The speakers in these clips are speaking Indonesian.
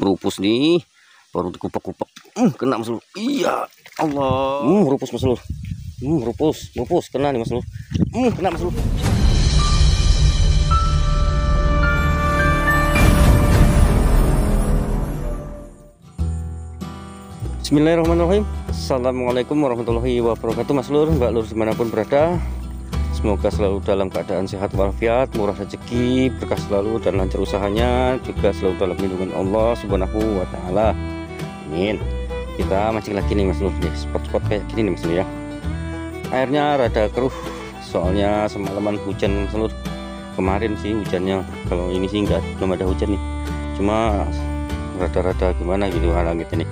merupus nih, baru dikupak-kupak. Kena Mas Lur. Iya, Allah. Merupus Mas Lur. Merupus, kena nih Mas Lur. Kena Mas Lur. Bismillahirrahmanirrahim. Assalamualaikum warahmatullahi wabarakatuh. Mas Lur, Mbak Lur dimanapun berada, semoga selalu dalam keadaan sehat walafiat, murah rezeki, berkah selalu dan lancar usahanya, juga selalu dalam lindungan Allah Subhanahu wa taala. Amin. Kita mancing lagi nih Mas Lur, di spot-spot kayak gini nih Mas Lur ya. Airnya rada keruh soalnya semalaman hujan Mas Lur. Kemarin sih hujannya, kalau ini sih belum ada hujan nih. Cuma rada-rada gimana gitu langit ini.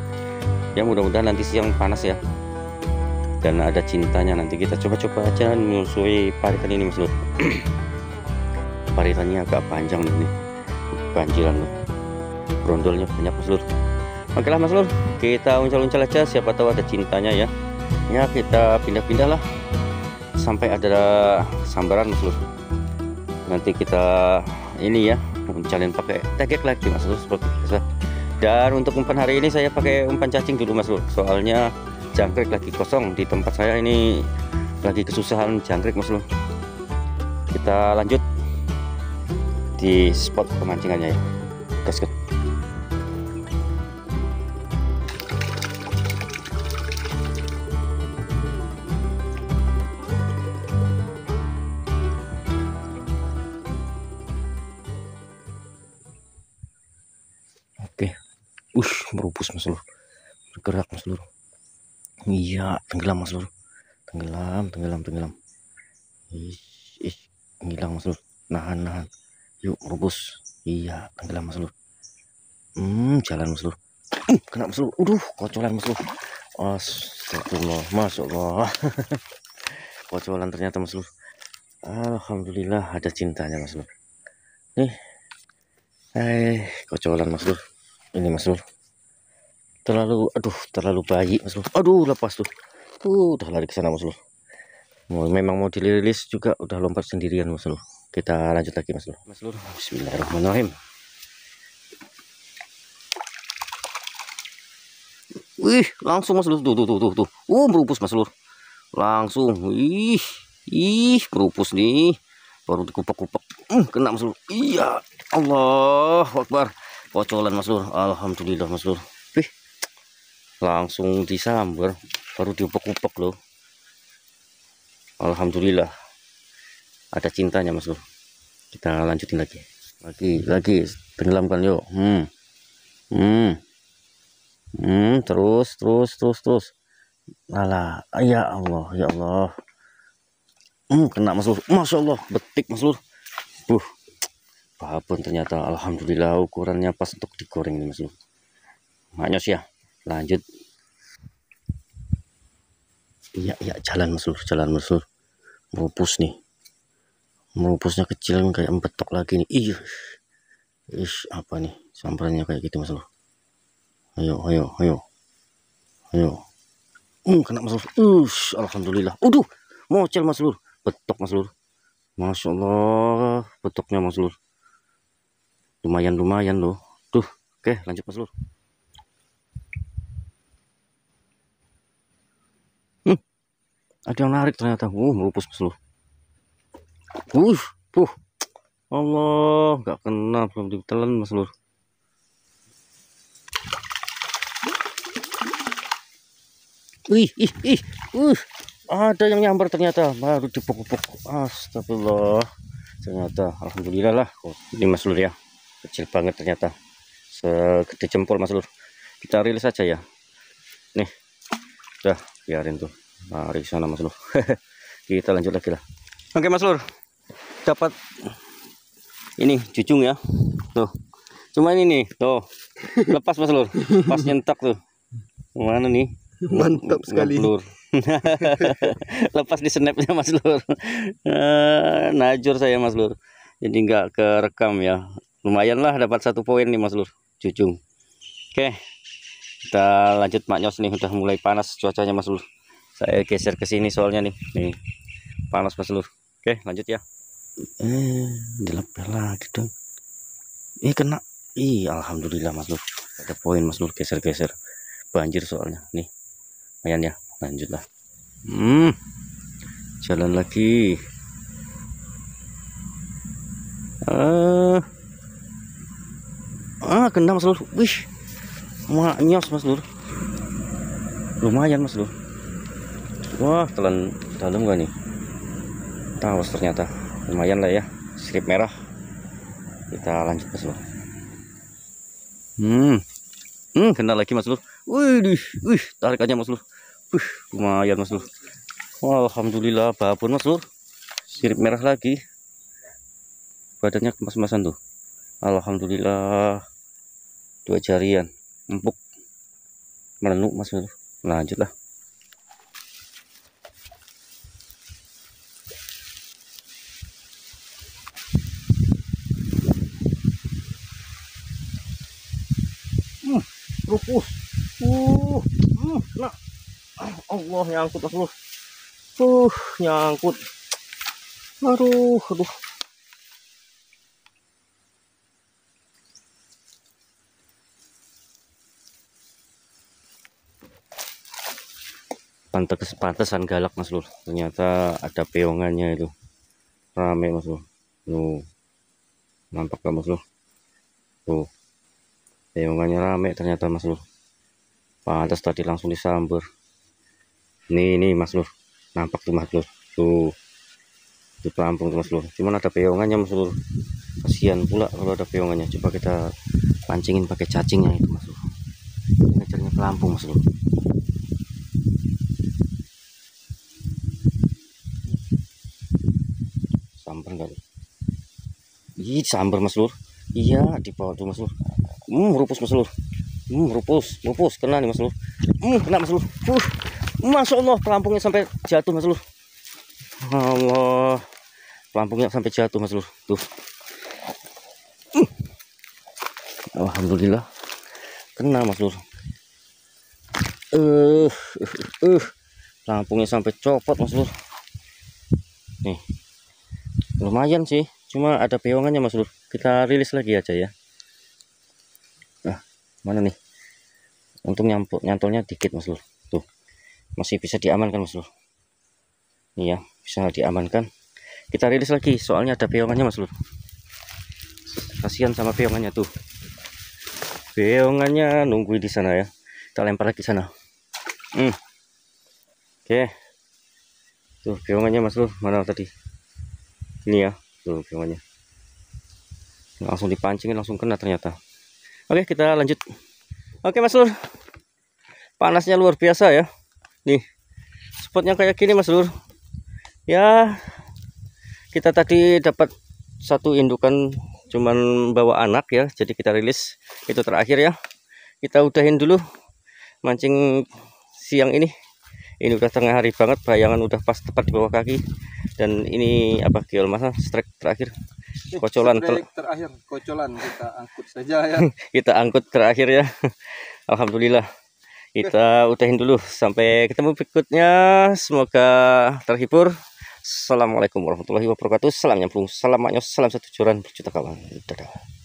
Ya mudah-mudahan nanti siang panas ya, dan ada cintanya. Nanti kita coba-coba aja menyusui paritan ini Mas Lur. Paritannya agak panjang nih, banjiran loh, brondolnya banyak Mas Lur. Oke lah Mas Lur, kita uncal-uncal aja, siapa tahu ada cintanya ya. Ya kita pindah-pindah lah sampai ada sambaran Mas Lur. Nanti kita ini ya uncalin pakai tegek lagi Mas Lur seperti biasa. Dan untuk umpan hari ini saya pakai umpan cacing dulu Mas Lur, soalnya jangkrik lagi kosong di tempat saya ini, lagi kesusahan jangkrik Mas Lur. Kita lanjut di spot pemancingannya ya, gas. Oke. Merupus Mas Lur, bergerak Mas Lur. Iya, tenggelam Mas Lur, tenggelam. Hilang Mas Lur, nahan. Yuk merupus. Iya, tenggelam Mas Lur. Jalan Mas Lur. Kena Mas Lur. Kocolan Mas Lur. Astagfirullah, Masya Allah. Kocolan ternyata Mas Lur. Alhamdulillah ada cintanya Mas Lur. Nih, kocolan Mas Lur. Ini Mas Lur, terlalu bayi Mas Lur. Lepas tuh. Udah lari ke sana Mas Lur. Memang mau dirilis juga udah lompat sendirian Mas Lur. Kita lanjut lagi Mas Lur. Bismillahirrahmanirrahim. Wih, langsung Mas Lur. Tuh. Merupus Mas Lur. Langsung. Merupus nih. Baru dikupak-kupak. Kena Mas Lur. Iya, Allahu Akbar. Kocolan Mas Lur. Alhamdulillah Mas Lur. Langsung disambar, baru diupak-upak loh. Alhamdulillah ada cintanya Mas Lur. Kita lanjutin lagi tenggelamkan yuk. Terus. Alah, ya Allah. Kena Mas Lur. Masya Allah, betik Mas Lur. Babon ternyata. Alhamdulillah ukurannya pas untuk digoreng nih Mas Lur. Maknyos ya. Lanjut. Iya, jalan Mas Lur. Merupus nih. Merupusnya kecil kayak empetok lagi nih. Iya. Apa nih? Sambarannya kayak gitu Mas Lur. Ayo. Kena Mas Lur. Alhamdulillah. Mocel Mas Lur. Betok Mas Lur. Masya Allah, betoknya Mas Lur. Lumayan loh. Oke, lanjut Mas Lur. Ada yang narik ternyata. Merupus Mas Lur. Allah, nggak kena, belum ditelan Mas Lur. Ada yang nyambar ternyata, baru dipuk-puk. Astagfirullah. Ternyata alhamdulillah lah. Ini Mas Lur ya, kecil banget ternyata, segede jempol Mas Lur. Kita rilis aja ya. Nih, udah biarin tuh lari sana Mas Lur. Kita lanjut lagi lah. Oke Mas Lur, dapat ini jujung ya tuh. Cuma ini nih tuh, lepas Mas Lur, pas nyentak tuh. Mana nih? Mantap sekali. Lepas di snapnya Mas Lur. Najur saya Mas Lur, jadi nggak kerekam ya. Lumayan lah, dapat 1 poin nih Mas Lur, jujung. Oke, kita lanjut maknyos nih, udah mulai panas cuacanya Mas Lur. Saya geser ke sini soalnya nih panas Mas Lur. Oke, lanjut ya. Dilepel lagi dong. Kena. Alhamdulillah Mas Lur, ada poin Mas Lur, geser-geser banjir soalnya nih, lumayan ya. Lanjutlah. Jalan lagi. Kena Mas Lur. Wih, maknyos Mas Lur, lumayan Mas Lur. Wah, telan dalam gak nih? Tawas ternyata. Lumayan lah ya, strip merah. Kita lanjut Mas Lur. Kena lagi Mas Lur. Wih, tarikannya Mas Lur. Wih, lumayan Mas Lur. Alhamdulillah, babon Mas Lur. Sirip merah lagi. Badannya kemas-kemasan tuh. Alhamdulillah. 2 jarian. Empuk. Melenuk Mas Lur. Lanjutlah. Rupus. Nah. Allah, nyangkut Mas Lur. Nyangkut. Aduh. Pantesan galak Mas Lur. Ternyata ada peongannya itu. Rame Mas Lur. Tuh. Nampak gak Mas Lur? Tuh. Peongannya rame ternyata Mas Lur. Pantas tadi langsung disambar. Nih Mas Lur. Nampak tuh Mas Lur. Tuh. Di pelampung tuh Mas Lur. Cuman ada peongannya Mas Lur. Kasihan pula kalau ada peongannya. Coba kita pancingin pakai cacingnya itu Mas Lur. Ngejarnya pelampung Mas Lur. Sambar enggak? Sambar Mas Lur. Iya, di bawah tuh Mas Lur. Rupus Mas Lur. Rupus kena nih Mas Lur. Kena Mas Lur. Masya Allah, pelampungnya sampai jatuh Mas Lur. Allah, pelampungnya sampai jatuh Mas Lur. Tuh. Alhamdulillah, kena Mas Lur. Pelampungnya sampai copot Mas Lur. Nih, lumayan sih. Cuma ada peongannya Mas Lur. Kita rilis lagi aja ya. Nah, mana nih? Untung nyantolnya dikit Mas Lur. Tuh, masih bisa diamankan Mas Lur. Nih ya, bisa diamankan. Kita rilis lagi, soalnya ada peongannya Mas Lur. Kasihan sama peongannya tuh. Peongannya nungguin di sana ya. Kita lempar lagi sana. Oke. Tuh peongannya Mas Lur, mana tadi? Ini ya. Tuh peongannya. Langsung dipancingin, langsung kena ternyata. Oke, kita lanjut. Oke Mas Lur. Panasnya luar biasa ya. Nih. Spotnya kayak gini Mas Lur. Ya. Kita tadi dapat satu indukan cuman bawa anak ya. Jadi kita rilis. Itu terakhir ya. Kita udahin dulu mancing siang ini. Ini udah tengah hari banget, bayangan udah pas tepat di bawah kaki. Dan ini apa kiol masa strike terakhir, kocolan terakhir, kocolan kita angkut saja ya. Kita angkut terakhir ya. Alhamdulillah. Kita udahin dulu, sampai ketemu berikutnya. Semoga terhibur. Assalamualaikum warahmatullahi wabarakatuh. Salam nyambung, salam maknyos, salam satu joran berjuta kawan. Dadah.